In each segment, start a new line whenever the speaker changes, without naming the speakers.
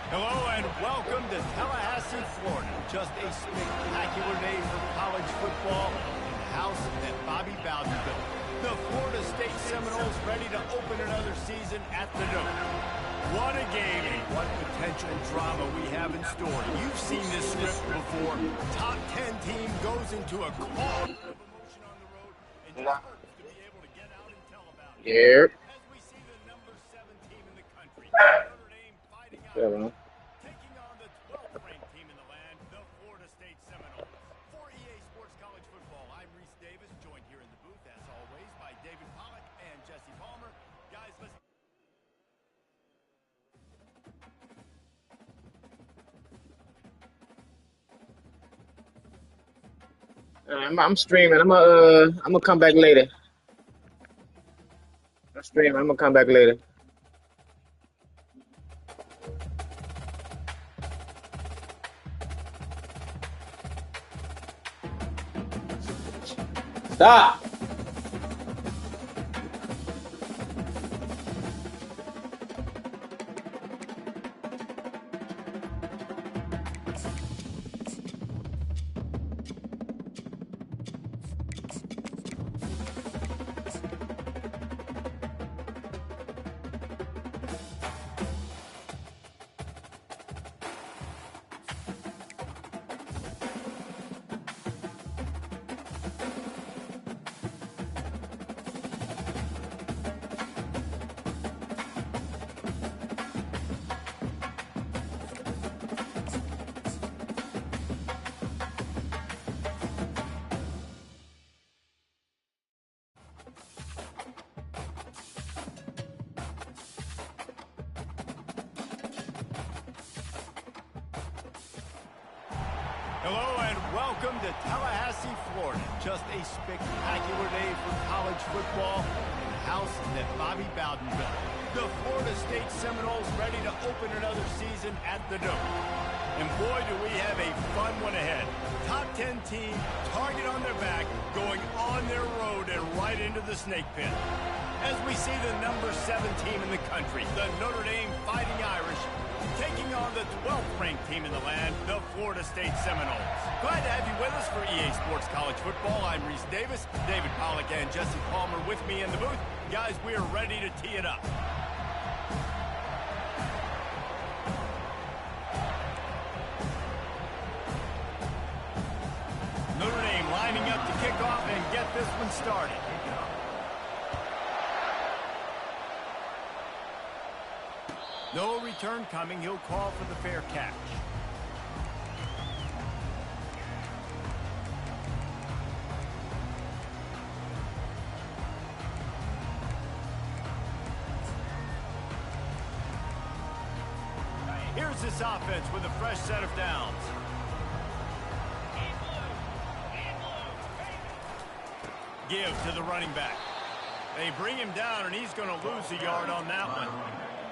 Hello and welcome to Tallahassee, Florida. Just a spectacular day for college football in the house that Bobby Bowden built. The Florida State Seminoles ready to open another season at the Dome. What a game and what potential drama we have in store. You've seen this script before. Top 10 team goes into a cloud of emotion on the road and just hopes to be able to get out and tell about it.
Here.
As we see the number 7 team in the country, Notre Dame fighting out. Taking on the 12th ranked team in the land, the Florida State Seminoles. For EA Sports College Football, I'm Reese Davis, joined here in the booth, as always, by David Pollack and Jesse Palmer. Guys, let's...
I'm streaming. I'm gonna come back later. I'm streaming. I'm gonna come back later. Stop.
Hello and welcome to Tallahassee, Florida. Just a spectacular day for college football in the house that Bobby Bowden built. The Florida State Seminoles ready to open another season at the Dome. And boy, do we have a fun one ahead. Top 10 team, target on their back, going on their road and right into the snake pit. As we see the number 7 team in the country, the Notre Dame Fighting Irish, taking on the 12th ranked team in the land, the Florida State Seminoles. Glad to have you with us for EA Sports College Football. I'm Reese Davis, David Pollack and Jesse Palmer with me in the booth. Guys, we are ready to tee it up. Notre Dame lining up to kick off and get this one started. No return coming. He'll call for the fair catch. Here's this offense with a fresh set of downs. Give to the running back. They bring him down, and he's going to lose a yard on that one.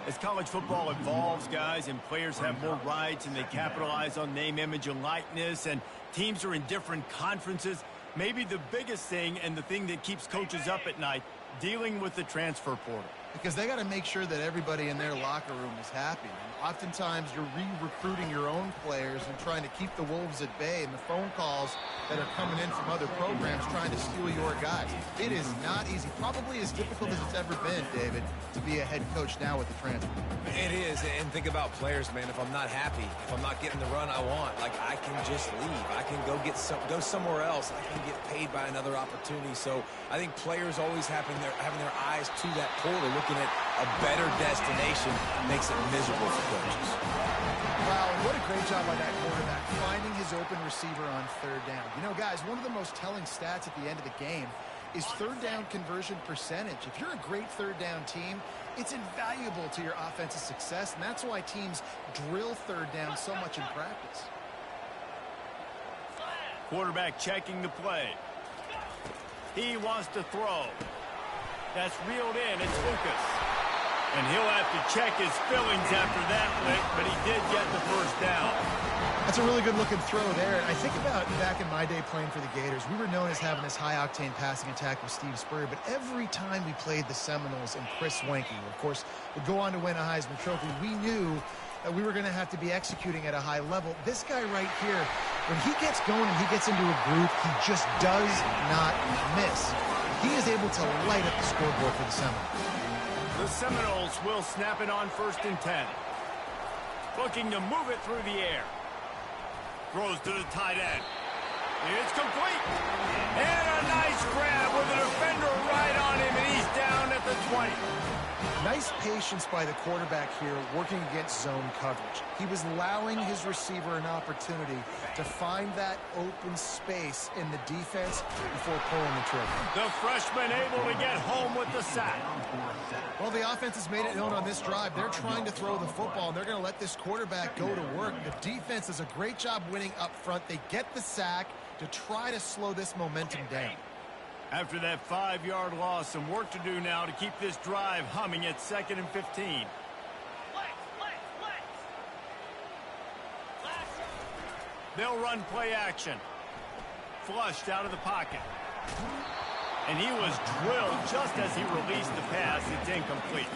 As college football evolves, guys, and players have more rights and they capitalize on name, image, and likeness, and teams are in different conferences, maybe the biggest thing and the thing that keeps coaches up at night, dealing with the transfer portal.
Because they got to make sure that everybody in their locker room is happy. And oftentimes you're re-recruiting your own players and trying to keep the wolves at bay, and the phone calls that are coming in from other programs trying to steal your guys. It is not easy. Probably as difficult as it's ever been, David, to be a head coach now with the transfer.
It is, and think about players, man. If I'm not happy, if I'm not getting the run I want, like, I can just leave. I can go somewhere else. I can get paid by another opportunity. So I think players always having their eyes to that portal, looking at a better destination, makes it miserable for coaches.
Wow, and what a great job by that quarterback, finding his open receiver on third down. You know, guys, one of the most telling stats at the end of the game is third down conversion percentage. If you're a great third down team, it's invaluable to your offensive success, and that's why teams drill third down so much in practice.
Quarterback checking the play. He wants to throw. That's reeled in. It's Lucas. And he'll have to check his fillings after that lick, but he did get the first down.
That's a really good-looking throw there. I think about back in my day playing for the Gators, we were known as having this high-octane passing attack with Steve Spurrier, but every time we played the Seminoles and Chris Wenke, of course, would go on to win a Heisman Trophy, we knew that we were going to have to be executing at a high level. This guy right here, when he gets going and he gets into a groove, he just does not miss. He is able to light up the scoreboard for the Seminoles.
The Seminoles will snap it on 1st and 10. Looking to move it through the air. Throws to the tight end. It's complete. And a nice grab with a defender right on him, and he's down at the 20.
Nice patience by the quarterback here working against zone coverage. He was allowing his receiver an opportunity to find that open space in the defense before pulling the trigger.
The freshman able to get home with the sack.
Well, the offense has made it known on this drive. They're trying to throw the football, and they're going to let this quarterback go to work. The defense does a great job winning up front. They get the sack to try to slow this momentum down.
After that 5-yard loss, some work to do now to keep this drive humming at 2nd and 15. They'll run play action. Flushed out of the pocket. And he was drilled just as he released the pass. It's incomplete.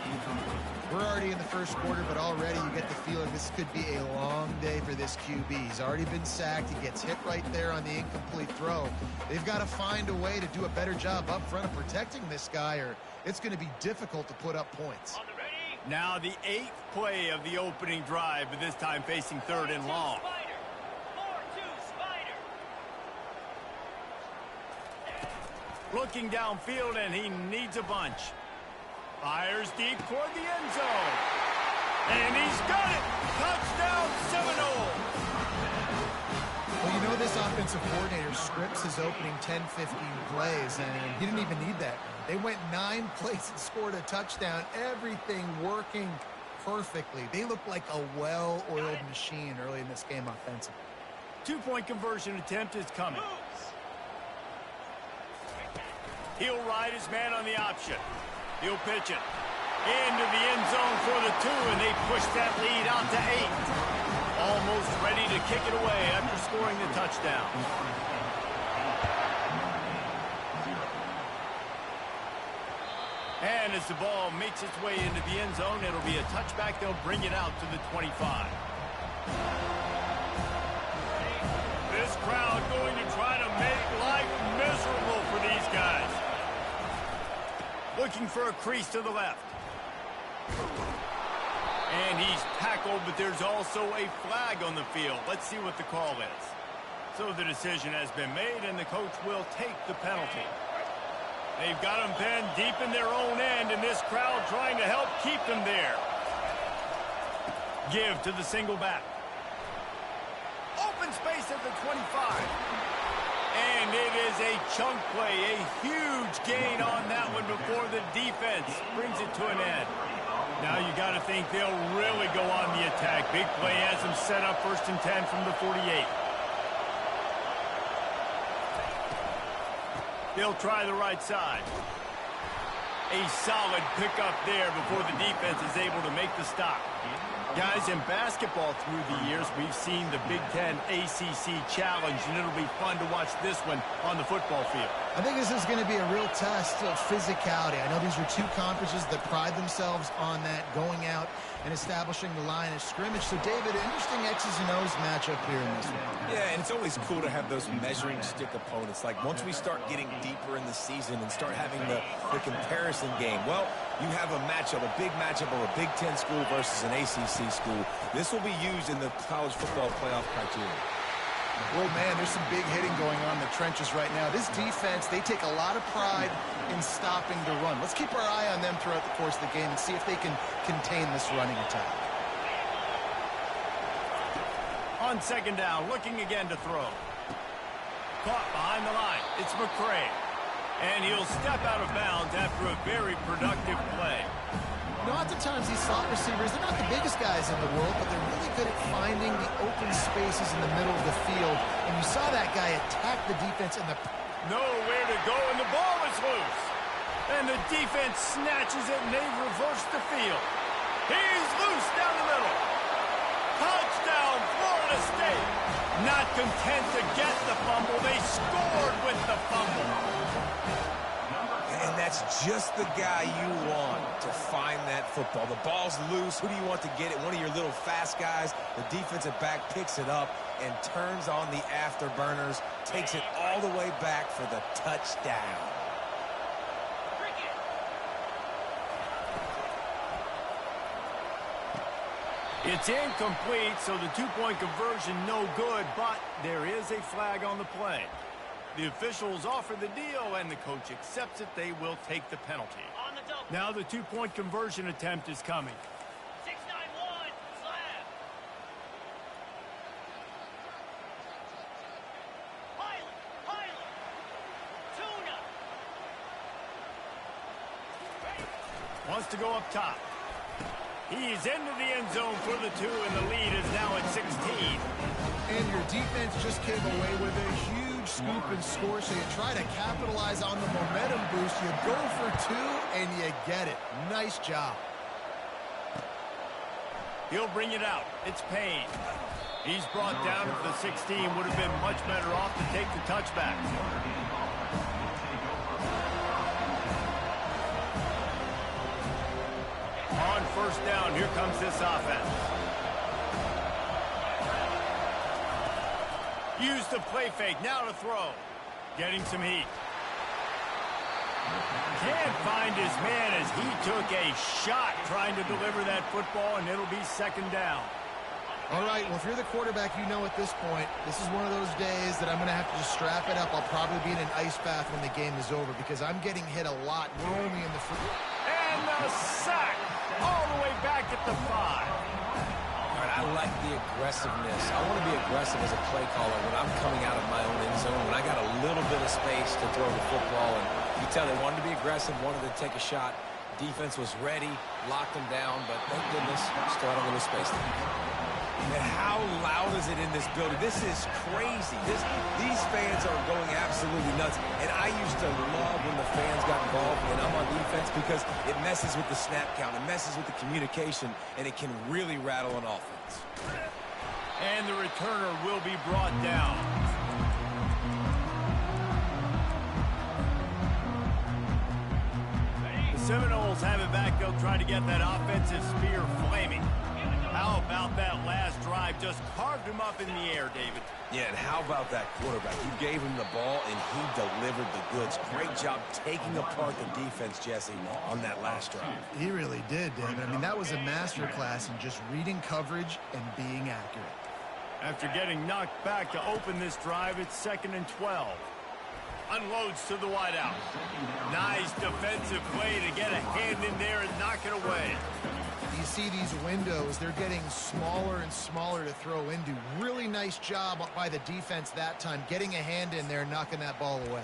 We're already in the first quarter, but already you get the feeling this could be a long day for this QB. He's already been sacked. He gets hit right there on the incomplete throw. They've got to find a way to do a better job up front of protecting this guy, or it's going to be difficult to put up points.
Now the 8th play of the opening drive, but this time facing 3rd and long. Looking downfield, and he needs a bunch. Fires deep toward the end zone. And he's got it! Touchdown, Seminoles!
Well, you know this offensive coordinator scripts his opening 10, 15 plays, and he didn't even need that. They went 9 plays and scored a touchdown. Everything working perfectly. They look like a well-oiled machine early in this game offensively.
2-point conversion attempt is coming. He'll ride his man on the option. He'll pitch it into the end zone for the 2, and they push that lead out to 8. Almost ready to kick it away after scoring the touchdown. And as the ball makes its way into the end zone, it'll be a touchback. They'll bring it out to the 25. This crowd going to try to make life miserable for these guys. Looking for a crease to the left. And he's tackled, but there's also a flag on the field. Let's see what the call is. So the decision has been made, and the coach will take the penalty. They've got them pinned deep in their own end, and this crowd trying to help keep them there. Give to the single back. Open space at the 25. And it is a chunk play, a huge gain on that one before the defense brings it to an end. Now you got to think they'll really go on the attack. Big play has them set up 1st and 10 from the 48. They'll try the right side. A solid pickup there before the defense is able to make the stop. Guys, in basketball through the years, we've seen the Big Ten ACC Challenge, and it'll be fun to watch this one on the football field.
I think this is going to be a real test of physicality. I know these are 2 conferences that pride themselves on that, going out and establishing the line of scrimmage. So, David, interesting X's and O's matchup here in this one.
Yeah, and it's always cool to have those measuring stick opponents. Like, once we start getting deeper in the season and start having the comparison game, well, you have a matchup, a big matchup of a Big Ten school versus an ACC school. This will be used in the college football playoff criteria.
Well, man, there's some big hitting going on in the trenches right now. This defense, they take a lot of pride in stopping the run. Let's keep our eye on them throughout the course of the game and see if they can contain this running attack.
On 2nd down, looking again to throw. Caught behind the line. It's McCray. And he'll step out of bounds after a very productive play.
Oftentimes these slot receivers, they're not the biggest guys in the world, but they're really good at finding the open spaces in the middle of the field. And you saw that guy attack the defense in the...
Nowhere to go, and the ball is loose. And the defense snatches it, and they reverse the field. He's loose down the middle. Touchdown, Florida State. Not content to get the fumble, they scored with the fumble.
And that's just the guy you want to find that football. The ball's loose. Who do you want to get it? One of your little fast guys. The defensive back picks it up and turns on the afterburners, takes it all the way back for the touchdown.
It's incomplete, so the two-point conversion no good, but there is a flag on the play. The officials offer the deal, and the coach accepts it. They will take the penalty. Now the two-point conversion attempt is coming.
6-9-1, slab. Pilot, tuna.
Wants to go up top. He's into the end zone for the 2, and the lead is now at 16.
And your defense just came away with a huge scoop and score, so you try to capitalize on the momentum boost. You go for 2, and you get it. Nice job.
He'll bring it out. It's Payne. He's brought down at the 16. Would have been much better off to take the touchback. On first down, here comes this offense. Use the play fake, now to throw. Getting some heat. Can't find his man as he took a shot trying to deliver that football, and it'll be second down.
All right, well, if you're the quarterback, you know at this point, this is one of those days that I'm going to have to just strap it up. I'll probably be in an ice bath when the game is over because I'm getting hit a lot. We're only in the free.
And the sack all the way back at the 5.
All right, I like the aggressiveness. I want to be aggressive as a play caller when I'm coming out of my own end zone, when I got a little bit of space to throw the football. And you can tell they wanted to be aggressive, wanted to take a shot. Defense was ready, locked them down, but thank goodness, still had a little space there. And how loud is it in this building? This is crazy. These fans are going absolutely nuts. And I used to love when the fans got involved when I'm on defense because it messes with the snap count. It messes with the communication, and it can really rattle an offense.
And the returner will be brought down. The Seminoles have it back. They'll try to get that offensive spear flaming. How about that last drive? Just carved him up in the air, David.
Yeah, and how about that quarterback? You gave him the ball, and he delivered the goods. Great job taking apart the defense, Jesse, on that last drive.
He really did, David. I mean, that was a masterclass in just reading coverage and being accurate.
After getting knocked back to open this drive, it's 2nd and 12. Unloads to the wideout. Nice defensive play to get a hand in there and knock it away.
You see these windows, they're getting smaller and smaller to throw into. Really nice job by the defense that time, getting a hand in there and knocking that ball away.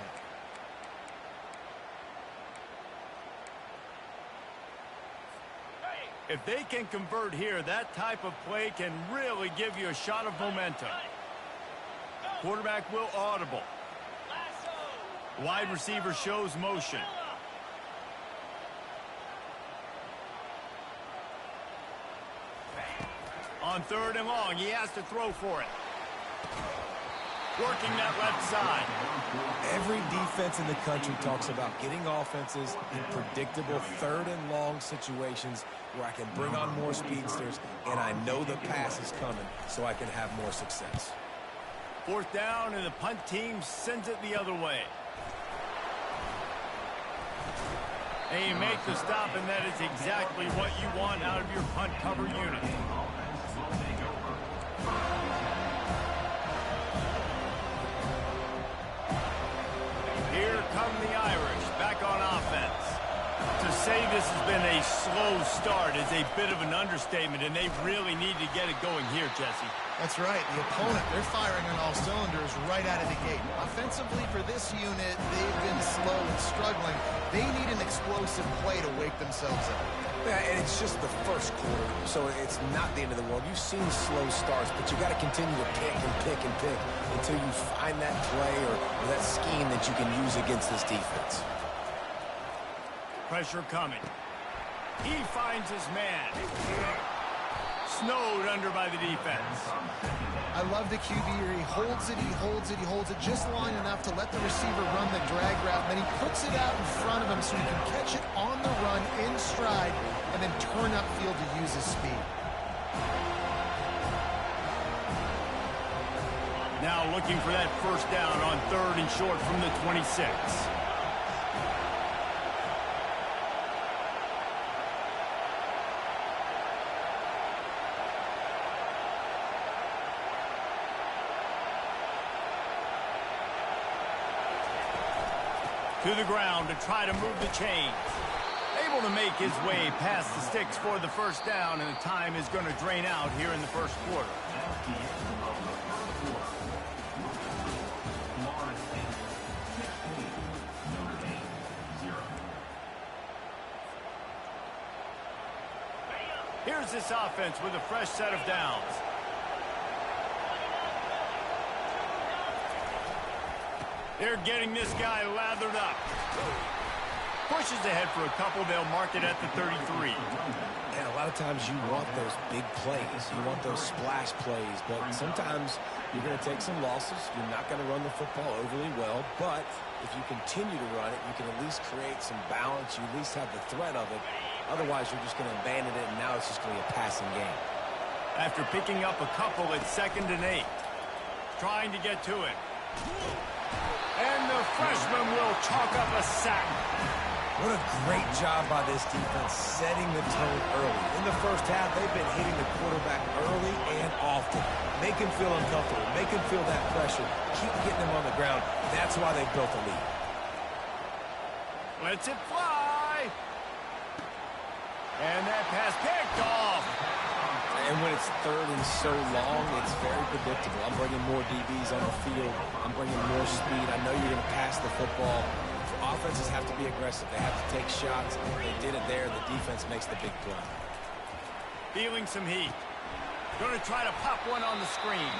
If they can convert here, that type of play can really give you a shot of momentum. Quarterback will audible. Wide receiver shows motion. On 3rd and long, he has to throw for it. Working that left side.
Every defense in the country talks about getting offenses in predictable 3rd and long situations where I can bring on more speedsters and I know the pass is coming so I can have more success.
4th down, and the punt team sends it the other way. And you make the stop, and that is exactly what you want out of your punt cover unit. Here come the Irish, back on offense. To say this has been a slow start is a bit of an understatement, and they really need to get it going here, Jesse.
That's right. The opponent, they're firing on all cylinders right out of the gate. Offensively for this unit, they've been slow and struggling. They need an explosive play to wake themselves up.
Yeah, and it's just the first quarter, so it's not the end of the world. You've seen slow starts, but you got to continue to pick and pick and pick until you find that play or that scheme that you can use against this defense.
Pressure coming. He finds his man. snowed under by the defense.
I love the QB here. He holds it, he holds it, he holds it just long enough to let the receiver run the drag route. And then he puts it out in front of him so he can catch it on the run in stride and then turn upfield to use his speed.
Now looking for that first down on 3rd and short from the 26. To the ground to try to move the chains. Able to make his way past the sticks for the first down, and the time is going to drain out here in the first quarter. Here's this offense with a fresh set of downs. They're getting this guy lathered up. Pushes ahead for a couple. They'll mark it at the 33.
And a lot of times you want those big plays. You want those splash plays. But sometimes you're going to take some losses. You're not going to run the football overly well. But if you continue to run it, you can at least create some balance. You at least have the threat of it. Otherwise, you're just going to abandon it, and now it's just going to be a passing game.
After picking up a couple at 2nd and 8. Trying to get to it. And the freshman will chalk up a sack.
What a great job by this defense setting the tone early. In the first half, they've been hitting the quarterback early and often. Make him feel uncomfortable. Make him feel that pressure. Keep getting him on the ground. That's why they built a lead.
Lets it fly. And that pass picked off.
And when it's 3rd and so long, it's very predictable. I'm bringing more DBs on the field. I'm bringing more speed. I know you're going to pass the football. Offenses have to be aggressive. They have to take shots. They did it there. The defense makes the big play.
Feeling some heat. Going to try to pop one on the screen.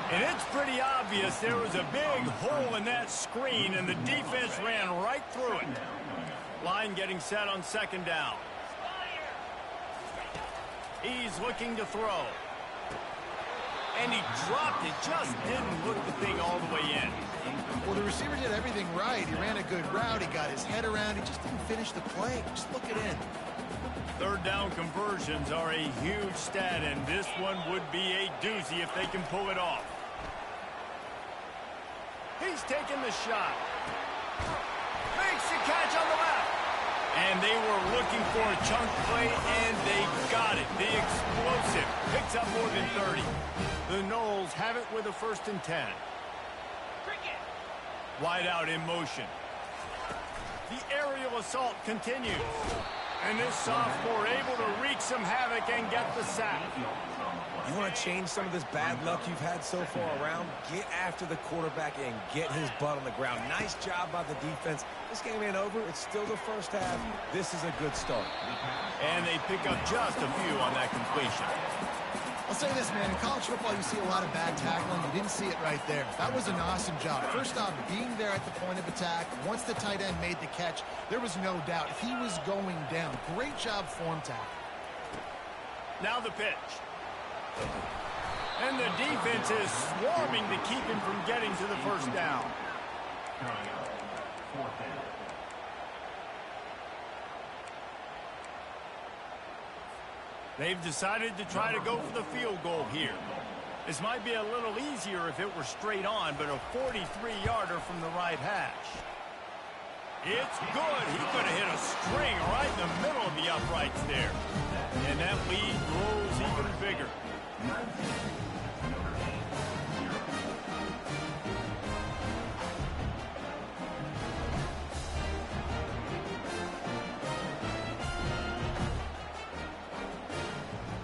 And it's pretty obvious there was a big hole in that screen, and the defense ran right through it. Line getting set on 2nd down. He's looking to throw. And he dropped it. Just didn't look the thing all the way in.
Well, the receiver did everything right. He ran a good route. He got his head around. He just didn't finish the play. Just look it in.
3rd down conversions are a huge stat, and this one would be a doozy if they can pull it off. He's taking the shot. Makes the catch on the left. And they were looking for a chunk play, and they got it. The explosive picks up more than 30. The Noles have it with a 1st and 10. Wide out in motion. The aerial assault continues. And this sophomore able to wreak some havoc and get the sack.
You want to change some of this bad luck you've had so far around? Get after the quarterback and get his butt on the ground. Nice job by the defense. This game ain't over. It's still the first half. This is a good start.
And they pick up just a few on that completion.
I'll say this, man. In college football, you see a lot of bad tackling. You didn't see it right there. That was an awesome job. First off, being there at the point of attack. Once the tight end made the catch, there was no doubt he was going down. Great job form tackle.
Now the pitch. And the defense is swarming to keep him from getting to the first down. They've decided to try to go for the field goal here. This might be a little easier if it were straight on, but a 43-yarder from the right hash. It's good. He could have hit a string right in the middle of the uprights there. And that lead grows even bigger.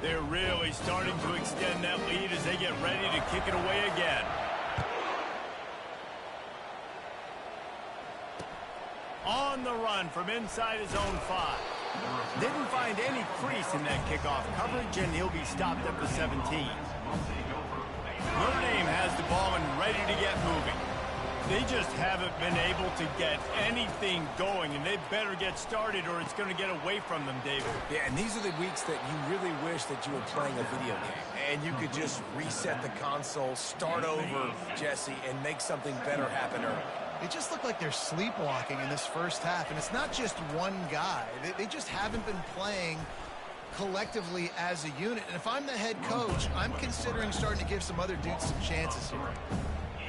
They're really starting to extend that lead as they get ready to kick it away again. On the run from inside his own 5. Didn't find any crease in that kickoff coverage, and he'll be stopped at the 17. Notre Dame has the ball and ready to get moving. They just haven't been able to get anything going, and they better get started or it's going to get away from them, David.
Yeah, and these are the weeks that you really wish that you were playing a video game and you could just reset the console, start over, Jesse, and make something better happen early.
They just look like they're sleepwalking in this first half, and it's not just one guy. They just haven't been playing collectively as a unit. And if I'm the head coach, I'm considering starting to give some other dudes some chances here.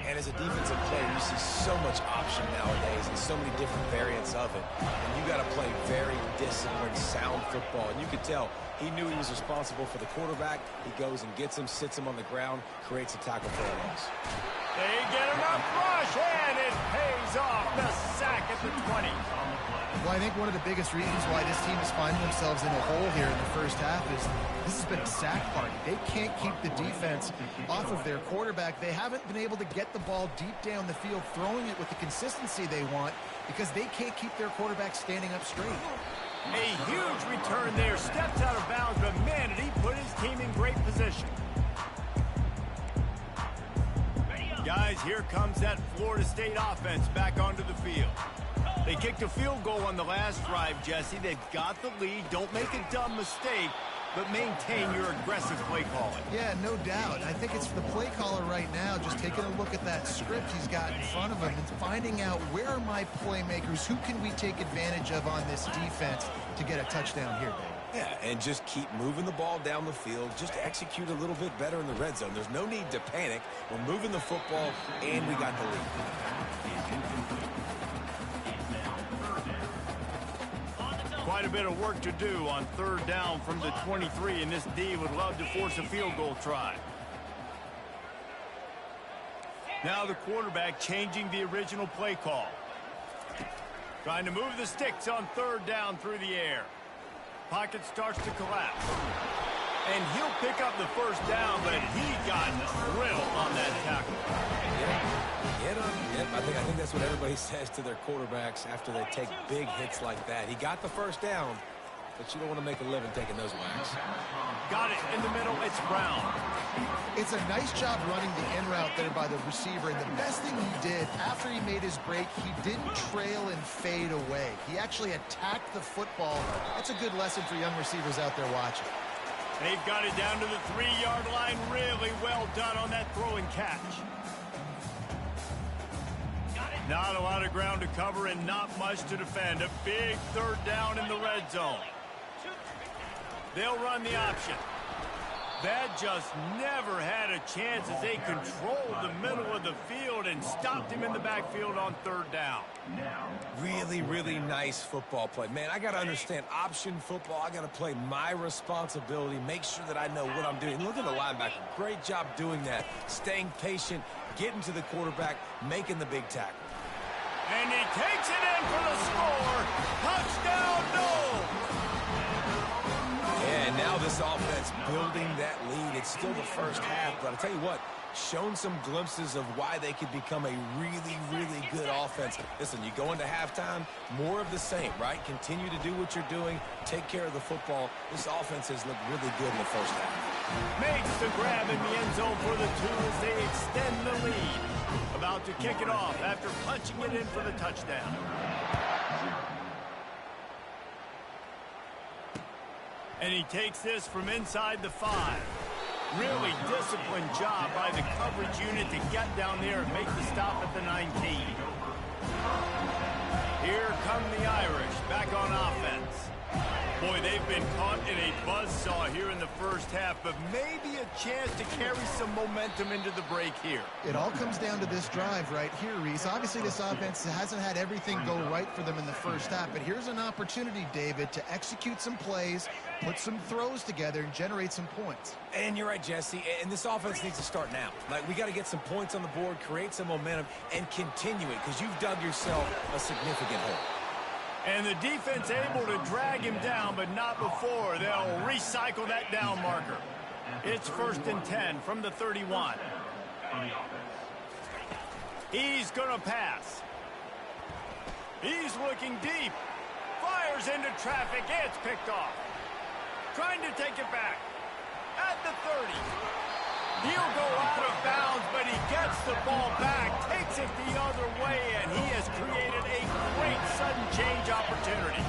And as a defensive player, you see so much option nowadays and so many different variants of it. And you got to play very disciplined, sound football. And you could tell he knew he was responsible for the quarterback. He goes and gets him, sits him on the ground, creates a tackle for a loss.
They get enough rush, and it pays off. The sack at the 20.
Well, I think one of the biggest reasons why this team is finding themselves in a hole here in the first half is this has been a sack party. They can't keep the defense off of their quarterback. They haven't been able to get the ball deep down the field, throwing it with the consistency they want because they can't keep their quarterback standing up straight.
A huge return there. Steps out of bounds, but man, did he put his team in great position. Guys, here comes that Florida State offense back onto the field. They kicked a field goal on the last drive, Jesse. They've got the lead. Don't make a dumb mistake, but maintain your aggressive play calling.
Yeah, no doubt. I think it's the play caller right now just taking a look at that script he's got in front of him and finding out where are my playmakers, who can we take advantage of on this defense to get a touchdown here, Dave.
Yeah, and just keep moving the ball down the field. Just execute a little bit better in the red zone. There's no need to panic. We're moving the football, and we got the lead.
Quite a bit of work to do on third down from the 23, and this D would love to force a field goal try. Now the quarterback changing the original play call. Trying to move the sticks on third down through the air. Pocket starts to collapse. And he'll pick up the first down, but he got drilled on that tackle.
I think that's what everybody says to their quarterbacks after they take big hits like that. He got the first down, but you don't want to make a living taking those whacks.
Got it in the middle. It's Brown.
It's a nice job running the in route there by the receiver, and the best thing he did after he made his break, he didn't trail and fade away. He actually attacked the football. That's a good lesson for young receivers out there watching.
They've got it down to the 3-yard line. Really well done on that throw and catch. Not a lot of ground to cover and not much to defend. A big third down in the red zone. They'll run the option. That just never had a chance as they controlled the middle of the field and stopped him in the backfield on third down.
Really, really nice football play. Man, I got to understand option football. I got to play my responsibility, make sure that I know what I'm doing. Look at the linebacker. Great job doing that. Staying patient, getting to the quarterback, making the big tackle.
And he takes it in for the score. Touchdown, no!
And now this offense building that lead. It's still the first half, but I'll tell you what, shown some glimpses of why they could become a really, really good offense. Listen, you go into halftime, more of the same, right? Continue to do what you're doing, take care of the football. This offense has looked really good in the first half.
Makes the grab in the end zone for the 2 as they extend the lead. About to kick it off after punching it in for the touchdown. And he takes this from inside the 5. Really disciplined job by the coverage unit to get down there and make the stop at the 19. Here come the Irish back on offense. Boy, they've been caught in a buzzsaw here in the first half, but maybe a chance to carry some momentum into the break here.
It all comes down to this drive right here, Reese. Obviously, this offense hasn't had everything go right for them in the first half, but here's an opportunity, David, to execute some plays, put some throws together, and generate some points.
And you're right, Jesse, and this offense needs to start now. Like, we got to get some points on the board, create some momentum, and continue it, because you've dug yourself a significant hole.
And the defense able to drag him down, but not before. They'll recycle that down marker. It's 1st and 10 from the 31. He's going to pass. He's looking deep. Fires into traffic. It's picked off. Trying to take it back. At the 30. He'll go out of bounds, but he gets the ball back, takes it the other way, and he has created a great sudden change opportunity.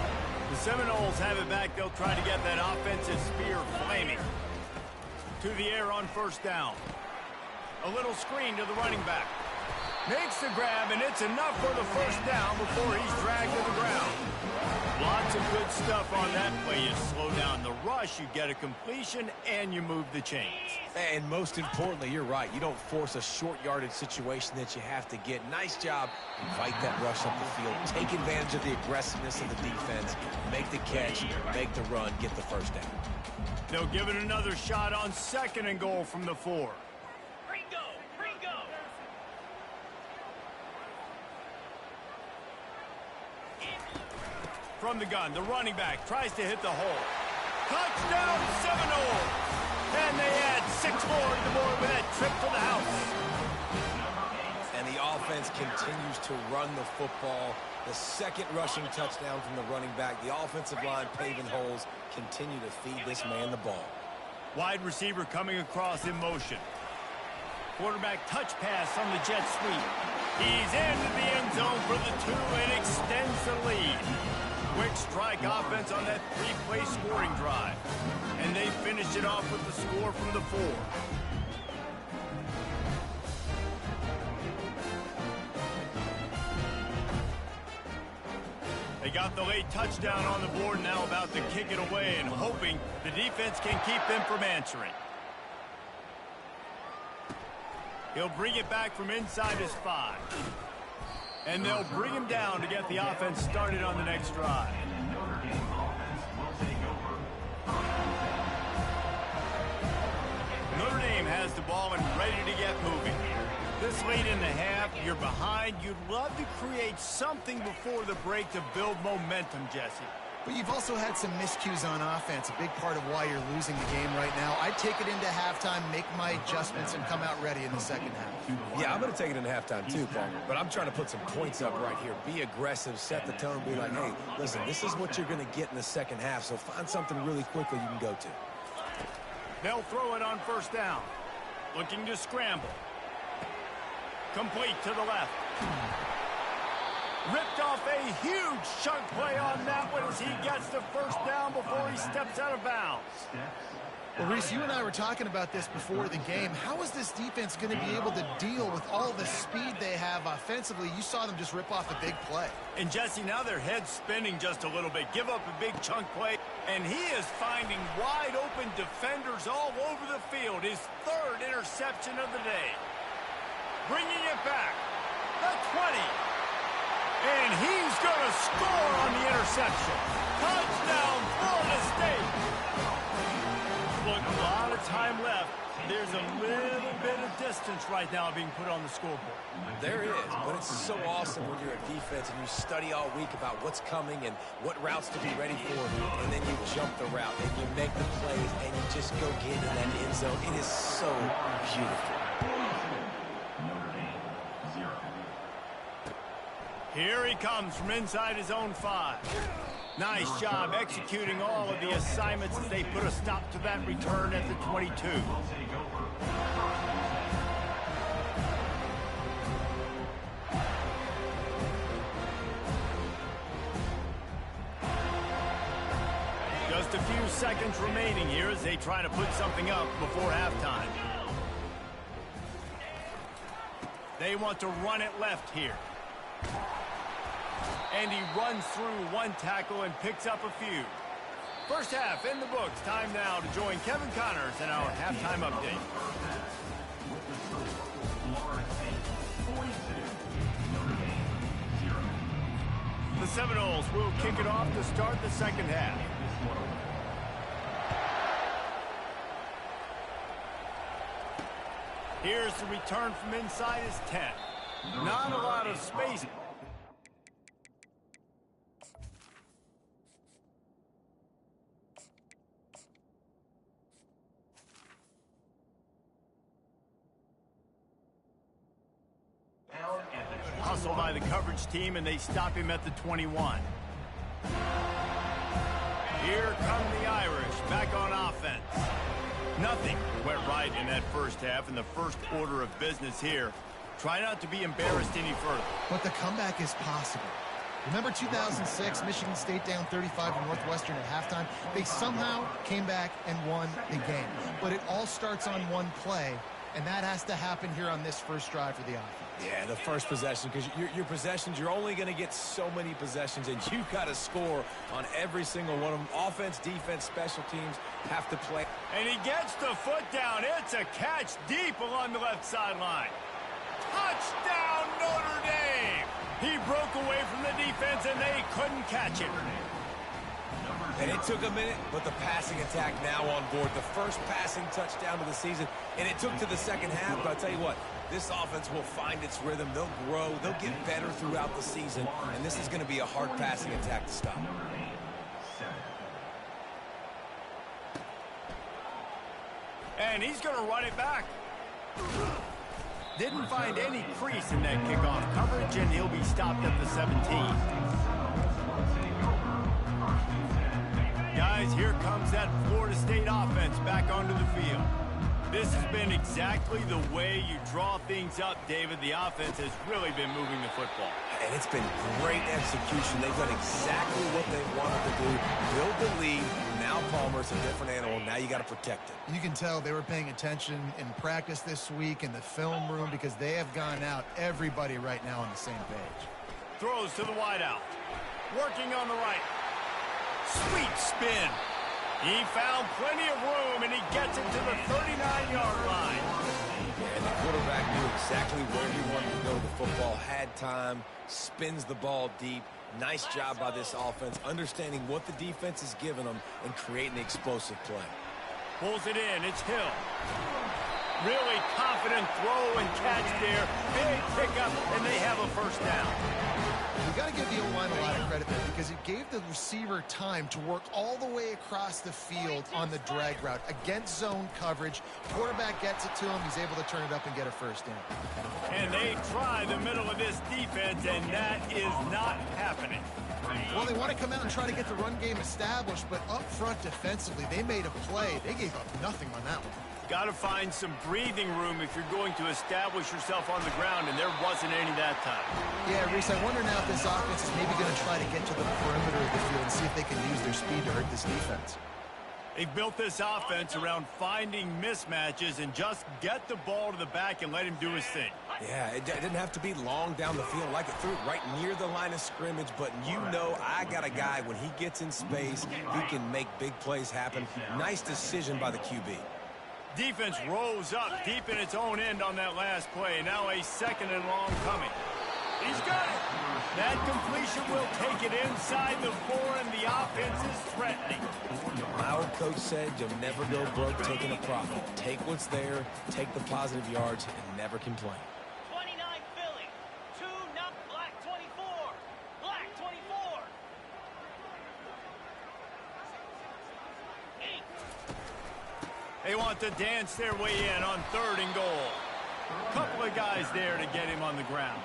The Seminoles have it back. They'll try to get that offensive spear flaming. To the air on first down. A little screen to the running back. Makes the grab, and it's enough for the first down before he's dragged to the ground. Lots of good stuff on that play. You slow down the rush, you get a completion, and you move the chains.
And most importantly, you're right. You don't force a short yardage situation that you have to get. Nice job. Invite that rush up the field. Take advantage of the aggressiveness of the defense. Make the catch, make the run, get the first down.
They'll give it another shot on 2nd and goal from the 4.
Ringo, Ringo.
From the gun, the running back tries to hit the hole. Touchdown, Seminoles! And they add 6 more to the board with that trip to the house.
And the offense continues to run the football. The second rushing touchdown from the running back. The offensive line paving holes. Continue to feed this man the ball.
Wide receiver coming across in motion. Quarterback touch pass on the jet sweep. He's into the end zone for the 2 and extends the lead. Quick strike offense on that 3-play scoring drive. And they finish it off with the score from the 4. They got the late touchdown on the board, now about to kick it away and hoping the defense can keep them from answering. He'll bring it back from inside his 5. And they'll bring him down to get the offense started on the next drive. Notre Dame has the ball and ready to get moving. This late in the half, you're behind. You'd love to create something before the break to build momentum, Jesse.
But you've also had some miscues on offense, a big part of why you're losing the game right now. I'd take it into halftime, make my adjustments, and come out ready in the second half.
Yeah, I'm going to take it into halftime too, Palmer. But I'm trying to put some points up right here. Be aggressive, set the tone, be like, hey, listen, this is what you're going to get in the second half, so find something really quickly you can go to.
They'll throw it on first down. Looking to scramble. Complete to the left. Ripped off a huge chunk play on that one as he gets the first down before he steps out of bounds.
Well, Reese, you and I were talking about this before the game. How is this defense going to be able to deal with all the speed they have offensively? You saw them just rip off a big play.
And Jesse, now their head's spinning just a little bit. Give up a big chunk play, and he is finding wide open defenders all over the field. His 3rd interception of the day. Bringing it back. The 20. And he's going to score on the interception. Touchdown, Florida State. Look, a lot of time left. There's a little bit of distance right now being put on the scoreboard.
There is, but it's so awesome when you're a defense and you study all week about what's coming and what routes to be ready for, and then you jump the route and you make the plays and you just go get in that end zone. It is so beautiful.
Here he comes from inside his own 5. Nice job executing all of the assignments as they put a stop to that return at the 22. Just a few seconds remaining here as they try to put something up before halftime. They want to run it left here. And he runs through 1 tackle and picks up a few. First half in the books. Time now to join Kevin Connors in our halftime update. The Seminoles will kick it off to start the second half. Here's the return from inside his 10. Not a lot of space. Hustle by the coverage team, and they stop him at the 21. Here come the Irish back on offense. Nothing went right in that first half, and the first order of business here. Try not to be embarrassed any further.
But the comeback is possible. Remember 2006, Michigan State down 35 to Northwestern at halftime? They somehow came back and won the game. But it all starts on one play, and that has to happen here on this first drive for the offense.
Yeah, the first possession, because your possessions, you're only going to get so many possessions, and you've got to score on every single one of them. Offense, defense, special teams have to play.
And he gets the foot down. It's a catch deep along the left sideline. Touchdown, Notre Dame! He broke away from the defense, and they couldn't catch him.
And it took a minute, but the passing attack now on board. The first passing touchdown of the season, and it took to the second half, but I'll tell you what, this offense will find its rhythm. They'll grow. They'll get better throughout the season, and this is going to be a hard passing attack to stop.
And he's going to run it back. Didn't find any crease in that kickoff coverage, and he'll be stopped at the 17. Guys, here comes that Florida State offense back onto the field. This has been exactly the way you draw things up, David. The offense has really been moving the football.
And it's been great execution. They've done exactly what they wanted to do. Build the lead. Now Palmer's a different animal. Now you got to protect it.
You can tell they were paying attention in practice this week in the film room because they have gone out, everybody right now on the same page.
Throws to the wideout. Working on the right. Sweet spin. He found plenty of room, and he gets it to the 39-yard line.
And the quarterback knew exactly where he wanted to go. The football had time, spins the ball deep. Nice job by this offense, understanding what the defense is giving them and creating the explosive play.
Pulls it in. It's Hill. Really confident throw and catch there. Big pickup, and they have a first down.
You got to give the O-line a lot of credit there because it gave the receiver time to work all the way across the field on the drag route against zone coverage. Quarterback gets it to him. He's able to turn it up and get a first down.
And they try the middle of this defense, and that is not happening.
Well, they want to come out and try to get the run game established, but up front defensively, they made a play. They gave up nothing on that one.
Got to find some breathing room if you're going to establish yourself on the ground, and there wasn't any that time.
Yeah, Reese, I wonder now if this offense is maybe going to try to get to the perimeter of the field and see if they can use their speed to hurt this defense.
They've built this offense around finding mismatches and just get the ball to the back and let him do his thing.
Yeah, it didn't have to be long down the field. Like it threw it right near the line of scrimmage, but you know I got a guy, when he gets in space, he can make big plays happen. Nice decision by the QB.
Defense rose up deep in its own end on that last play. Now a second and long coming. He's got it. That completion will take it inside the 4, and the offense is threatening.
My old coach said you'll never go broke taking a profit. Take what's there, take the positive yards, and never complain.
29 Philly. 2 not Black 24. Black 24. 8.
They want to dance their way in on 3rd and goal. Couple of guys there to get him on the ground.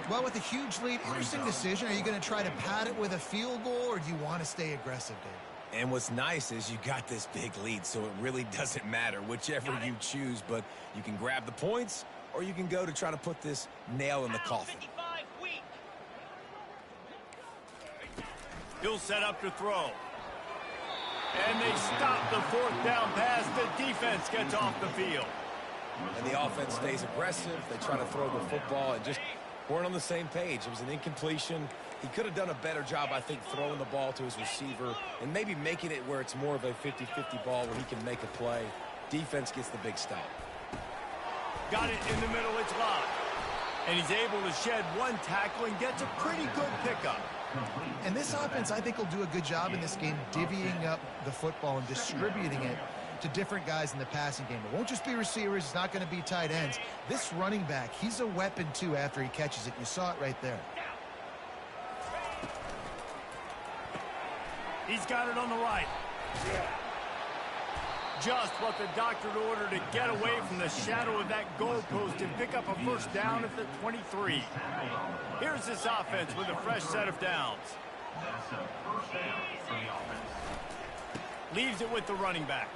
Well, with a huge lead, interesting decision. Are you going to try to pad it with a field goal, or do you want to stay aggressive, David?
And what's nice is you got this big lead, so it really doesn't matter whichever you choose, but you can grab the points, or you can go to try to put this nail in the coffin.
55 weak.
He'll set up to throw. And they stop the 4th down pass. The defense gets off the field.
And the offense stays aggressive. They try to throw the football and just weren't on the same page. It was an incompletion. He could have done a better job, I think, throwing the ball to his receiver and maybe making it where it's more of a 50-50 ball where he can make a play. Defense gets the big stop.
Got it in the middle. It's locked. And he's able to shed one tackle and gets a pretty good pickup.
And this offense, I think, will do a good job in this game divvying up the football and distributing it to different guys in the passing game. It won't just be receivers. It's not going to be tight ends. This running back, he's a weapon, too, after he catches it. You saw it right there.
He's got it on the right. Just what the doctor ordered to get away from the shadow of that goalpost and pick up a first down at the 23. Here's this offense with a fresh set of downs. Leaves it with the running back.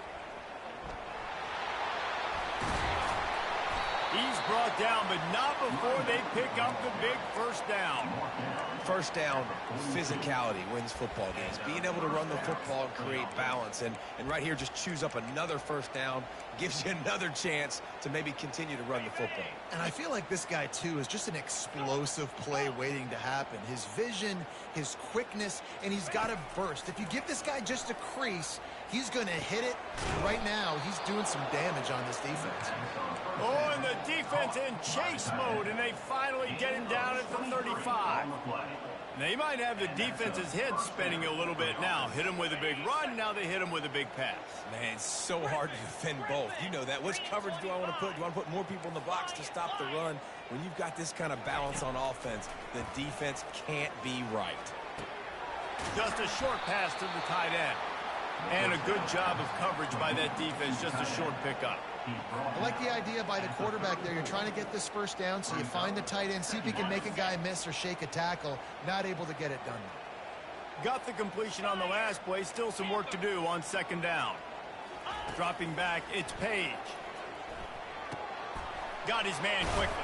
He's brought down, but not before they pick up the big first down.
First down, physicality wins football games. Being able to run the football and create balance. And right here, just choose up another first down, gives you another chance to maybe continue to run the football.
And I feel like this guy, too, is just an explosive play waiting to happen. His vision, his quickness, and he's got a burst. If you give this guy just a crease, he's going to hit it. Right now, he's doing some damage on this defense.
Oh, and the defense in chase mode, and they finally get him down at the 35. They might have the defense's head spinning a little bit now. Hit him with a big run, now they hit him with a big pass.
Man, it's so hard to defend both. You know that. Which coverage do I want to put? Do I want to put more people in the box to stop the run? When you've got this kind of balance on offense, the defense can't be right.
Just a short pass to the tight end. And a good job of coverage by that defense, just a short pickup.
I like the idea by the quarterback there. You're trying to get this first down, so you find the tight end, see if he can make a guy miss or shake a tackle. Not able to get it done.
Got the completion on the last play. Still some work to do on second down. Dropping back, it's Page. Got his man quickly.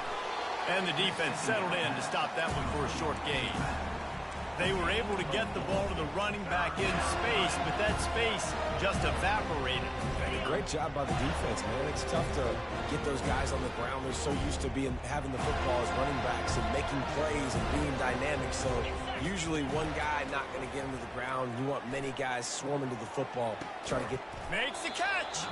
And the defense settled in to stop that one for a short gain. They were able to get the ball to the running back in space, but that space just evaporated.
And a great job by the defense, man. It's tough to get those guys on the ground. They're so used to having the football as running backs and making plays and being dynamic. So usually one guy not going to get him to the ground. You want many guys swarming to the football, trying to get...
Makes the catch.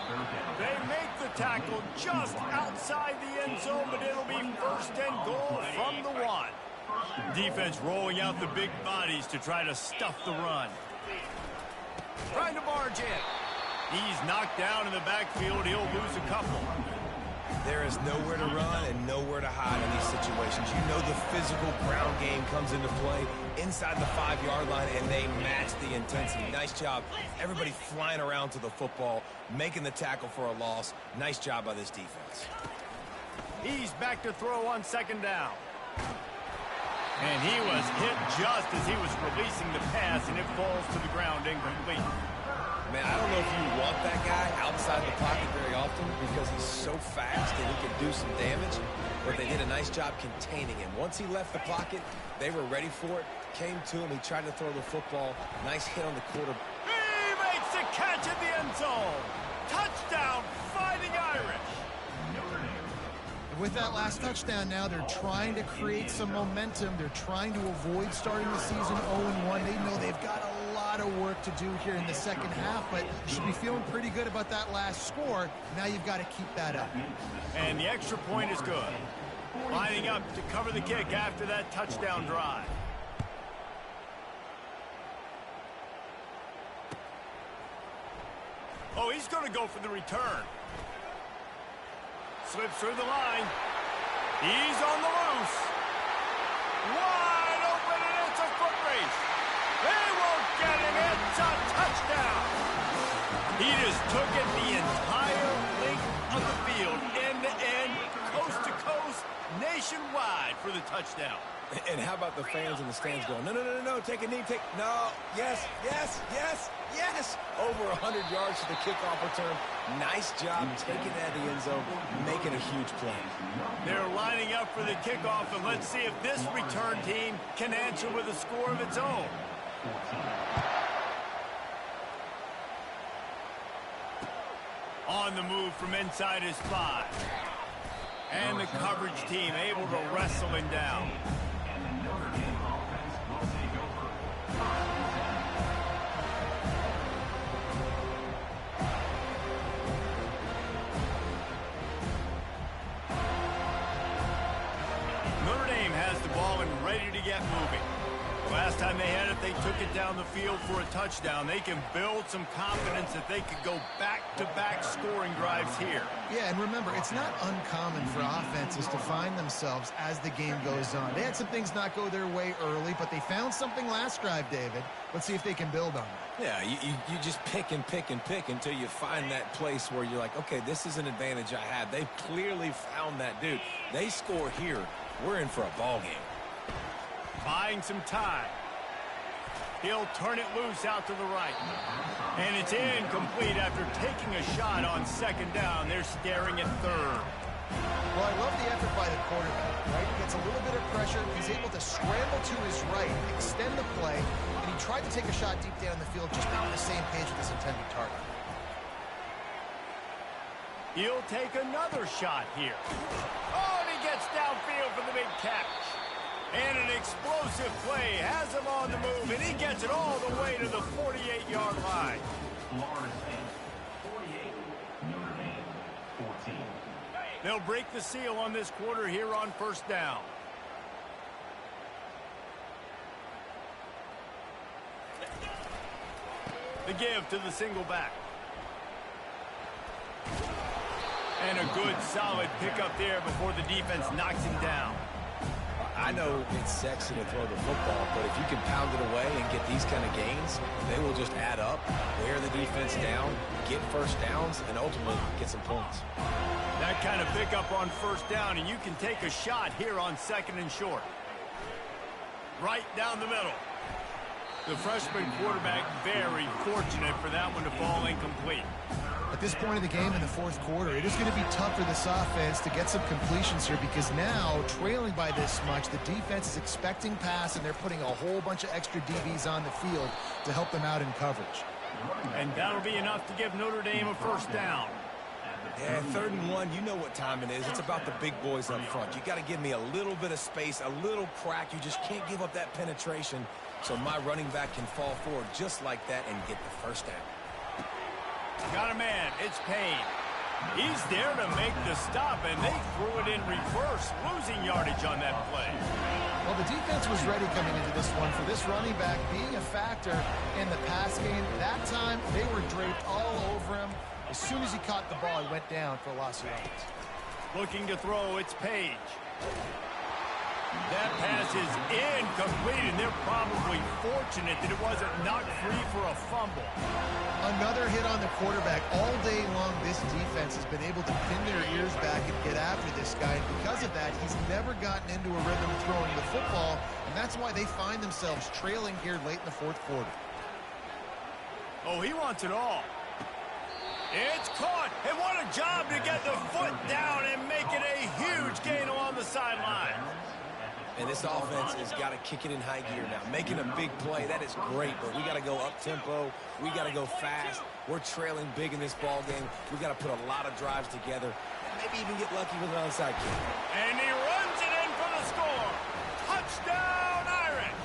They make the tackle just outside the end zone, but it'll be first and goal from the 1. Defense rolling out the big bodies to try to stuff the run. Trying to barge in. He's knocked down in the backfield. He'll lose a couple.
There is nowhere to run and nowhere to hide in these situations. You know the physical ground game comes into play inside the 5-yard line, and they match the intensity. Nice job. Everybody flying around to the football, making the tackle for a loss. Nice job by this defense.
He's back to throw on second down. And he was hit just as he was releasing the pass, and it falls to the ground incomplete.
Man, I don't know if you want that guy outside the pocket very often because he's so fast and he can do some damage, but they did a nice job containing him. Once he left the pocket, they were ready for it, came to him, he tried to throw the football. Nice hit on the quarter.
He makes the catch in the end zone. Touchdown, Fighting Irish.
With that last touchdown now, they're trying to create some momentum. They're trying to avoid starting the season 0-1. They know they've got a lot of work to do here in the second half, but you should be feeling pretty good about that last score. Now you've got to keep that up.
And the extra point is good. Lining up to cover the kick after that touchdown drive. Oh, he's going to go for the return. Slips through the line. He's on the loose. Wide open, and it's a foot race. They won't get him. It's a touchdown. He just took it the entire length of the field, end to end, coast to coast, nationwide for the touchdown.
And how about the fans in the stands going, no, no, no, no, no, take a knee, no, yes, yes, yes, yes. Over 100 yards to the kickoff return. Nice job taking that to the end zone, making a huge play.
They're lining up for the kickoff, and let's see if this return team can answer with a score of its own. On the move from inside his 5. And the coverage team able to wrestle him down. Notre Dame has the ball and ready to get moving. Last time they had it, they took it down the field for a touchdown. They can build some confidence that they could go back-to-back scoring drives here.
Yeah, and remember, it's not uncommon for offenses to find themselves as the game goes on. They had some things not go their way early, but they found something last drive, David. Let's see if they can build on it.
Yeah, you just pick and pick and pick until you find that place where you're like, okay, this is an advantage I have. They've clearly found that, dude. They score here, we're in for a ball game.
Buying some time. He'll turn it loose out to the right. And it's incomplete after taking a shot on second down. They're staring at third.
Well, I love the effort by the quarterback, right? He gets a little bit of pressure. He's able to scramble to his right, extend the play, and he tried to take a shot deep down the field, just not on the same page with his intended target.
He'll take another shot here. Oh, and he gets downfield for the big catch. And an explosive play has him on the move, and he gets it all the way to the 48-yard line. They'll break the seal on this quarter here on first down. The give to the single back. And a good, solid pickup there before the defense knocks him down.
I know it's sexy to throw the football, but if you can pound it away and get these kind of gains, they will just add up, wear the defense down, get first downs, and ultimately get some points.
That kind of pickup on first down, and you can take a shot here on second and short. Right down the middle. The freshman quarterback very fortunate for that one to fall incomplete.
At this point of the game in the fourth quarter, it is going to be tough for this offense to get some completions here because now, trailing by this much, the defense is expecting pass, and they're putting a whole bunch of extra DBs on the field to help them out in coverage.
And that'll be enough to give Notre Dame a first down.
Yeah, 3rd and 1, you know what time it is. It's about the big boys up front. You got to give me a little bit of space, a little crack. You just can't give up that penetration so my running back can fall forward just like that and get the first down.
Got a man. It's Payne. He's there to make the stop, and they threw it in reverse, losing yardage on that play.
Well, the defense was ready coming into this one for this running back being a factor in the pass game. That time, they were draped all over him. As soon as he caught the ball, he went down for a loss of yards.
Looking to throw, it's Page. That pass is incomplete, and they're probably fortunate that it wasn't knocked free for a fumble.
Another hit on the quarterback. All day long, this defense has been able to pin their ears back and get after this guy. And because of that, he's never gotten into a rhythm throwing the football, and that's why they find themselves trailing here late in the fourth quarter.
Oh, he wants it all. It's caught, and what a job to get the foot down and make it a huge gain along the sideline.
And this offense has got to kick it in high gear now. Making a big play, that is great, but we got to go up-tempo. We got to go fast. We're trailing big in this ball game. We got to put a lot of drives together and maybe even get lucky with an onside kick.
And he runs it in for the score. Touchdown, Irish.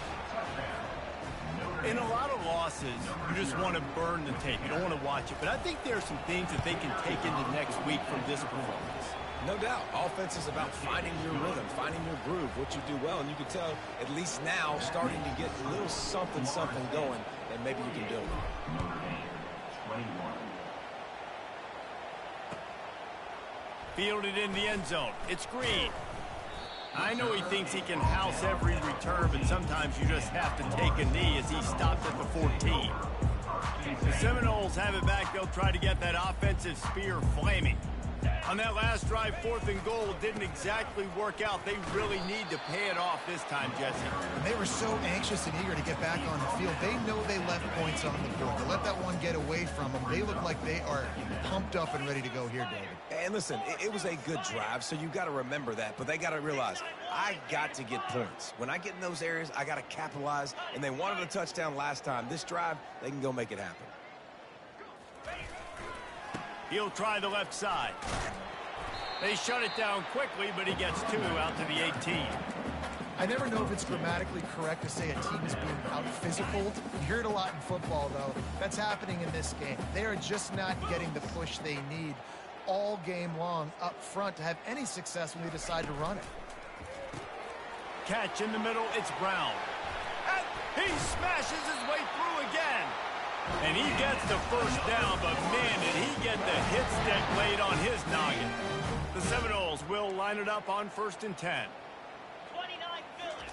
In a lot of losses, you just want to burn the tape. You don't want to watch it. But I think there are some things that they can take into next week from this performance.
No doubt. Offense is about finding your rhythm, finding your groove, what you do well. And you can tell, at least now, starting to get a little something going, and maybe you can build it.
Fielded in the end zone. It's Green. I know he thinks he can house every return, but sometimes you just have to take a knee as he stopped at the 14. The Seminoles have it back. They'll try to get that offensive spear flaming. On that last drive, 4th and goal didn't exactly work out. They really need to pay it off this time, Jesse.
And they were so anxious and eager to get back on the field. They know they left points on the board. To let that one get away from them, they look like they are pumped up and ready to go here, David.
And listen, it was a good drive, so you got to remember that. But they got to realize, I got to get points. When I get in those areas, I got to capitalize. And they wanted a touchdown last time. This drive, they can go make it happen.
He'll try the left side. They shut it down quickly, but he gets 2 out to the 18.
I never know if it's grammatically correct to say a team is being out-physical. You hear it a lot in football, though. That's happening in this game. They are just not getting the push they need all game long up front to have any success when they decide to run it.
Catch in the middle, it's Brown. And he smashes his way through again. And he gets the first down, but man, did he get the hit stick laid on his noggin. The Seminoles will line it up on 1st and 10.
29 Phillies.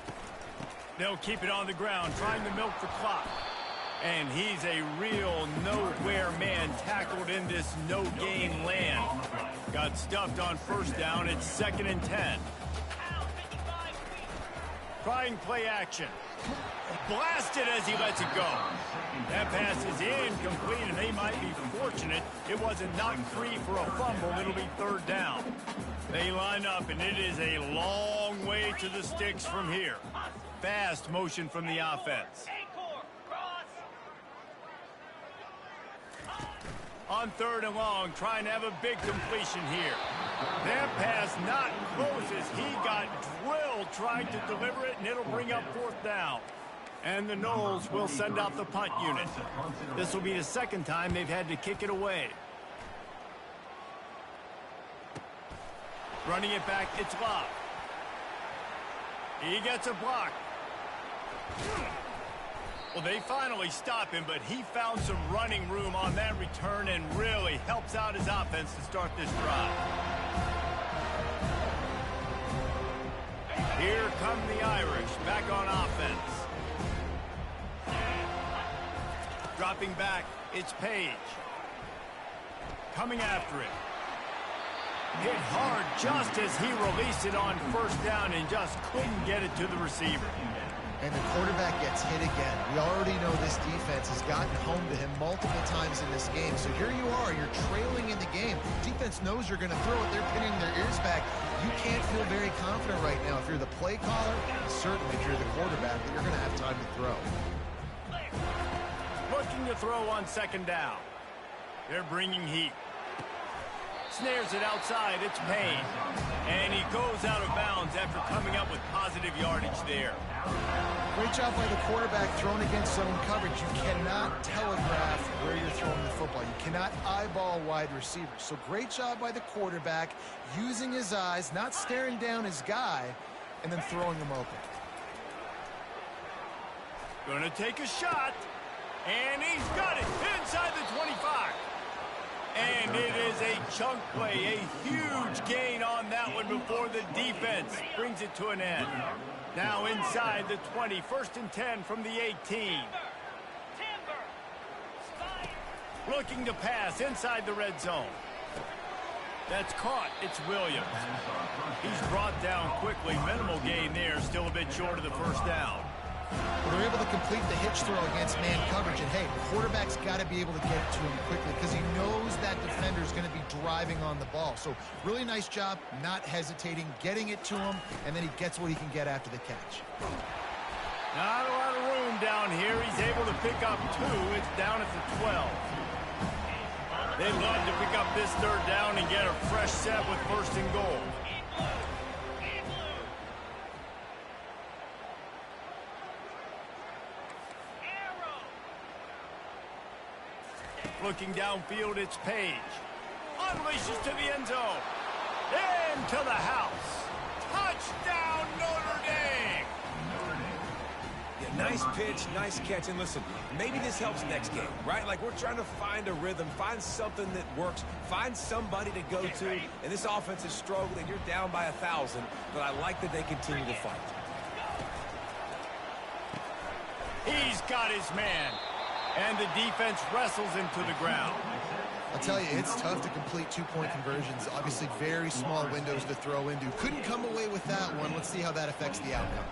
They'll keep it on the ground, trying to milk the clock. And he's a real nowhere man tackled in this no-game land. Got stuffed on 1st down. It's 2nd and 10. Trying play action. Blasted as he lets it go. That pass is incomplete, and they might be fortunate it wasn't knocked free for a fumble. It'll be third down. They line up, and it is a long way to the sticks from here. Fast motion from the offense. On third and long, trying to have a big completion here. That pass not close as he got drilled trying to deliver it, and it'll bring up fourth down. And the Noles will send out the punt unit. This will be the second time they've had to kick it away. Running it back, it's Love. He gets a block. Well, they finally stop him, but he found some running room on that return and really helps out his offense to start this drive. Here come the Irish, back on offense. Dropping back, it's Page. Coming after it. Hit hard just as he released it on first down and just couldn't get it to the receiver.
And the quarterback gets hit again. We already know this defense has gotten home to him multiple times in this game. So here you are, you're trailing in the game. Defense knows you're going to throw it. They're pinning their ears back. You can't feel very confident right now if you're the play caller, and certainly if you're the quarterback, that you're going to have time to throw.
Looking to throw on second down. They're bringing heat. Snares it outside, it's Payne. And he goes out of bounds after coming up with positive yardage there.
Great job by the quarterback thrown against zone coverage. You cannot telegraph where you're throwing the football. You cannot eyeball wide receivers. So great job by the quarterback using his eyes, not staring down his guy, and then throwing him open.
Gonna take a shot. And he's got it inside the 25. And it is a chunk play, a huge gain on that one before the defense brings it to an end. Now inside the 20, first and 10 from the 18. Looking to pass inside the red zone. That's caught, it's Williams. He's brought down quickly, minimal gain there, still a bit short of the first down.
Well, they're able to complete the hitch throw against man coverage. And, hey, the quarterback's got to be able to get it to him quickly because he knows that defender's going to be driving on the ball. So really nice job not hesitating, getting it to him, and then he gets what he can get after the catch.
Not a lot of room down here. He's able to pick up two. It's down at the 12. They love to pick up this third down and get a fresh set with first and goal. Looking downfield, it's Page. Unleashes to the end zone. Into the house. Touchdown, Notre Dame!
Yeah, nice pitch, nice catch. And listen, maybe this helps next game, right? Like we're trying to find a rhythm, find something that works, find somebody to go to. And this offense is struggling. You're down by 1,000, but I like that they continue to fight.
He's got his man. And the defense wrestles him to the ground.
I'll tell you, it's tough to complete two-point conversions. Obviously, very small windows to throw into. Couldn't come away with that one. Let's see how that affects the outcome.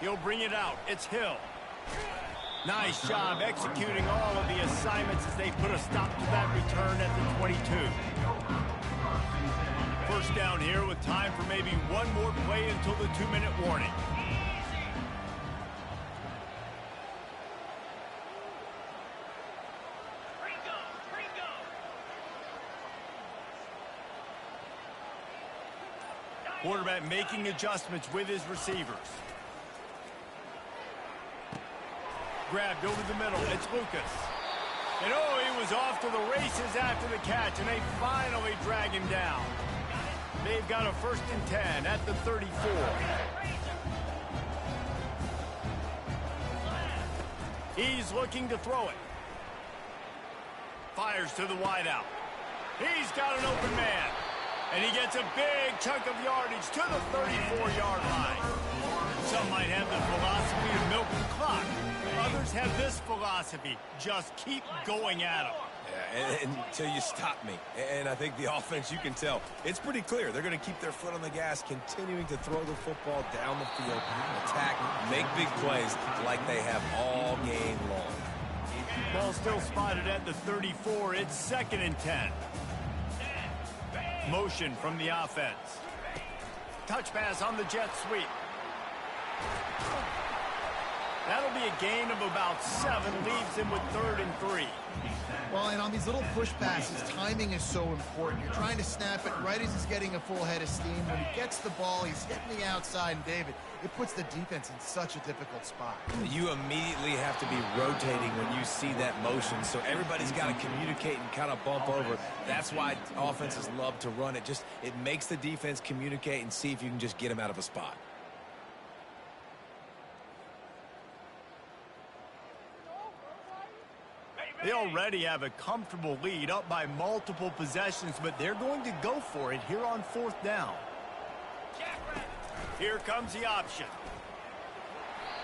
He'll bring it out. It's Hill. Nice job executing all of the assignments as they put a stop to that return at the 22. First down here with time for maybe one more play until the 2-minute warning. Quarterback making adjustments with his receivers. Grabbed over the middle. It's Lucas. And oh, he was off to the races after the catch, and they finally drag him down. They've got a first and 10 at the 34. He's looking to throw it. Fires to the wideout. He's got an open man. And he gets a big chunk of yardage to the 34-yard line. Some might have the philosophy of milk the clock. Others have this philosophy. Just keep going at them.
Yeah, until you stop me. And I think the offense, you can tell, it's pretty clear. They're going to keep their foot on the gas, continuing to throw the football down the field, attack, make big plays like they have all game long.
Ball still spotted at the 34. It's 2nd and 10. Motion from the offense. Touch pass on the jet sweep. That'll be a gain of about 7. Leaves him with 3rd and 3.
Well, and on these little push passes, timing is so important. You're trying to snap it right as he's getting a full head of steam. When he gets the ball, he's hitting the outside, and David, it puts the defense in such a difficult spot.
You immediately have to be rotating when you see that motion, so everybody's got to communicate and kind of bump over. That's why offenses love to run it. It makes the defense communicate and see if you can just get him out of a spot.
They already have a comfortable lead, up by multiple possessions, but they're going to go for it here on 4th down. Here comes the option.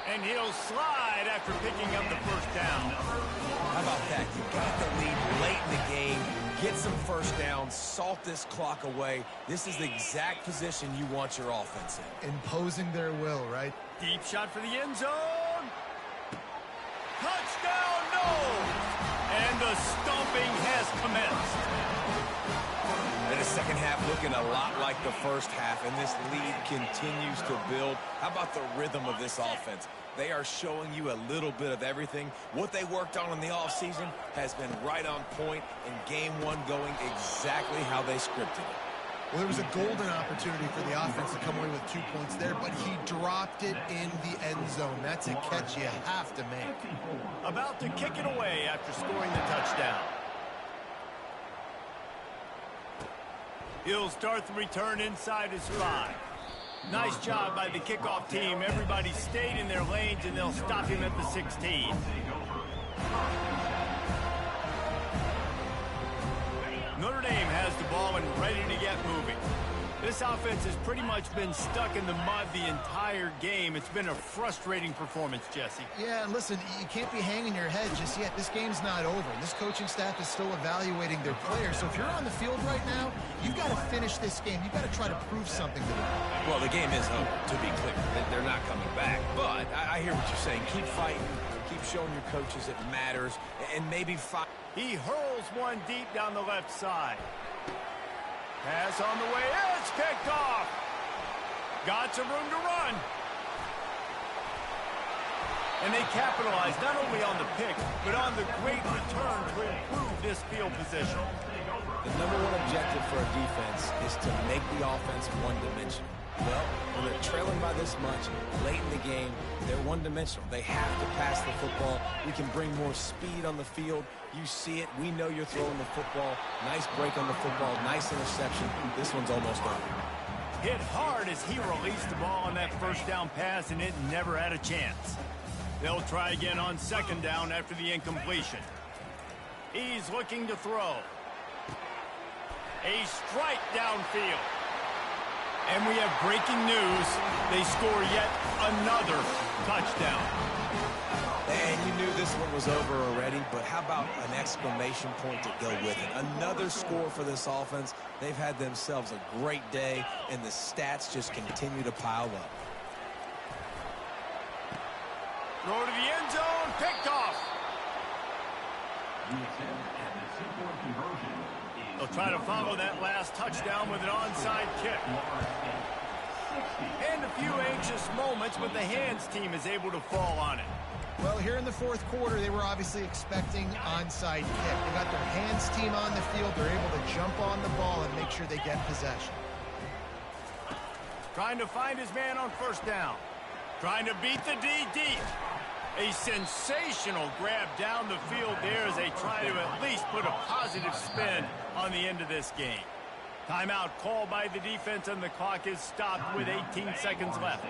And he'll slide after picking up the 1st down.
How about that? You got the lead late in the game, get some 1st down, salt this clock away. This is the exact position you want your offense in.
Imposing their will, right?
Deep shot for the end zone. Touchdown, no! And the stomping has commenced.
And the second half looking a lot like the first half, and this lead continues to build. How about the rhythm of this offense? They are showing you a little bit of everything. What they worked on in the offseason has been right on point, and game 1 going exactly how they scripted it.
Well, there was a golden opportunity for the offense to come away with 2 points there, but he dropped it in the end zone. That's a catch you have to make.
About to kick it away after scoring the touchdown. He'll start the return inside his 5. Nice job by the kickoff team. Everybody stayed in their lanes, and they'll stop him at the 16. Notre Dame has the ball and ready to get moving. This offense has pretty much been stuck in the mud the entire game. It's been a frustrating performance, Jesse.
Yeah, and listen, you can't be hanging your head just yet. This game's not over. This coaching staff is still evaluating their players. So if you're on the field right now, you've got to finish this game. You've got to try to prove something to them.
Well, the game is over, to be clear. They're not coming back. But I hear what you're saying. Keep fighting. Keep showing your coaches it matters. And maybe fight.
He hurls one deep down the left side. Pass on the way. It's picked off. Got some room to run. And they capitalize not only on the pick, but on the great return to improve this field position.
The number 1 objective for a defense is to make the offense one-dimensional. Well, when they're trailing by this much, late in the game, they're one-dimensional. They have to pass the football. We can bring more speed on the field. You see it. We know you're throwing the football. Nice break on the football. Nice interception. This one's almost over.
Hit hard as he released the ball on that 1st down pass, and it never had a chance. They'll try again on 2nd down after the incompletion. He's looking to throw. A strike downfield. And we have breaking news. They score yet another touchdown.
And you knew this one was over already, but how about an exclamation point to go with it? Another score for this offense. They've had themselves a great day, and the stats just continue to pile up.
Throw to the end zone, picked off. They'll try to follow that last touchdown with an onside kick. And a few anxious moments, but the hands team is able to fall on it.
Well, here in the 4th quarter, they were obviously expecting onside kick. They got their hands team on the field. They're able to jump on the ball and make sure they get possession.
Trying to find his man on 1st down. Trying to beat the D deep. A sensational grab down the field there as they try to at least put a positive spin on the end of this game. Timeout called by the defense, and the clock is stopped with 18 seconds left.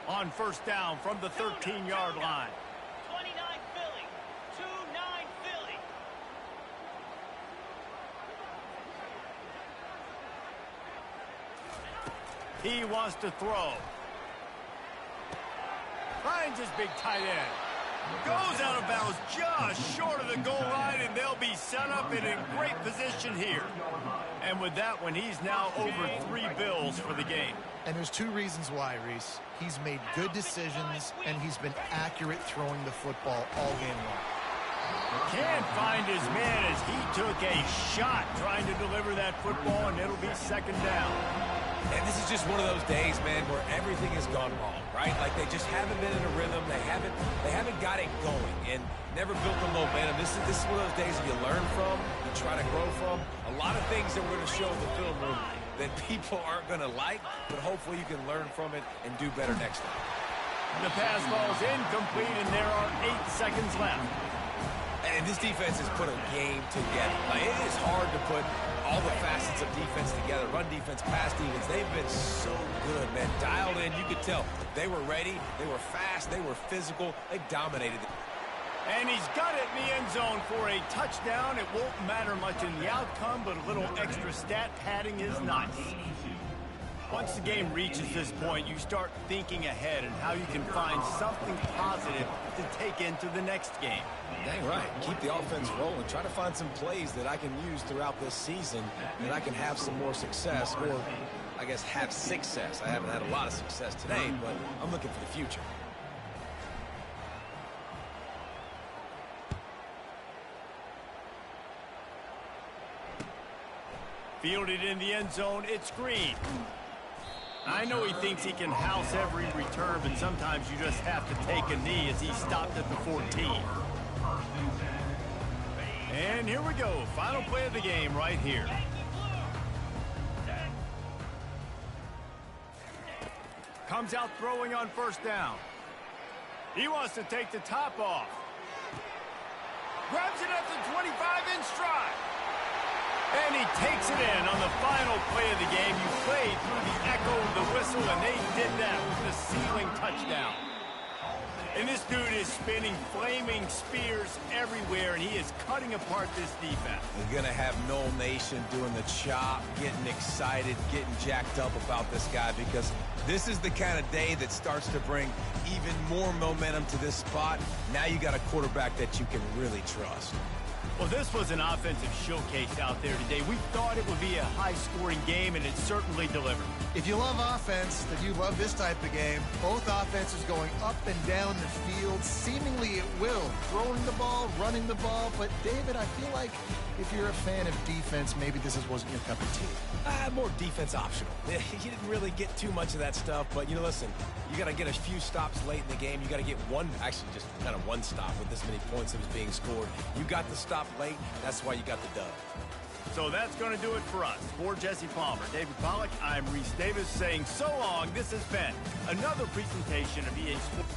On 1st down from the 13-yard line.
29 Philly. 2-9 Philly.
He wants to throw. Finds his big tight end. Goes out of bounds just short of the goal line, and they'll be set up in a great position here. And with that one, he's now over 3 bills for the game.
And there's 2 reasons why, Reese. He's made good decisions, and he's been accurate throwing the football all game long.
Can't find his man as he took a shot trying to deliver that football, and it'll be 2nd down.
And this is just one of those days, man, where everything has gone wrong, right? Like they just haven't been in a rhythm. They haven't got it going and never built the momentum. This is one of those days that you learn from, you try to grow from. A lot of things that we're going to show in the film room that people aren't going to like, but hopefully you can learn from it and do better next time.
The pass ball's incomplete, and there are 8 seconds left.
And this defense has put a game together. Like, it is hard to put all the facets of defense together. Run defense, pass defense. They've been so good, man. Dialed in. You could tell they were ready. They were fast. They were physical. They dominated.
And he's got it in the end zone for a touchdown. It won't matter much in the outcome, but a little extra stat padding is nice. Once the game reaches this point, you start thinking ahead and how you can find something positive to take into the next game.
Dang right. Keep the offense rolling. Try to find some plays that I can use throughout this season that I can have some more success, or I guess have success. I haven't had a lot of success today, but I'm looking for the future.
Fielded in the end zone, it's Green. I know he thinks he can house every return, but sometimes you just have to take a knee as he stopped at the 14. And here we go. Final play of the game right here. Comes out throwing on 1st down. He wants to take the top off. Grabs it at the 25 in stride. And he takes it in on the final play of the game. You played through the echo of the whistle, and they did that with the ceiling touchdown. And this dude is spinning flaming spears everywhere, and he is cutting apart this defense.
You're going to have Noel Nation doing the chop, getting excited, getting jacked up about this guy, because this is the kind of day that starts to bring even more momentum to this spot. Now you got a quarterback that you can really trust.
Well, this was an offensive showcase out there today. We thought it would be a high-scoring game, and it certainly delivered.
If you love offense, then you love this type of game. Both offenses going up and down the field, seemingly at will. Throwing the ball, running the ball. But, David, I feel like if you're a fan of defense, maybe this wasn't your cup of tea.
More defense optional. You didn't really get too much of that stuff, but, listen, you got to get a few stops late in the game. You got to get actually just kind of one stop with this many points that was being scored. You got the stop late. That's why you got the dub.
So that's going to do it for us. For Jesse Palmer, David Pollack, I'm Reese Davis saying so long. This has been another presentation of EA Sports.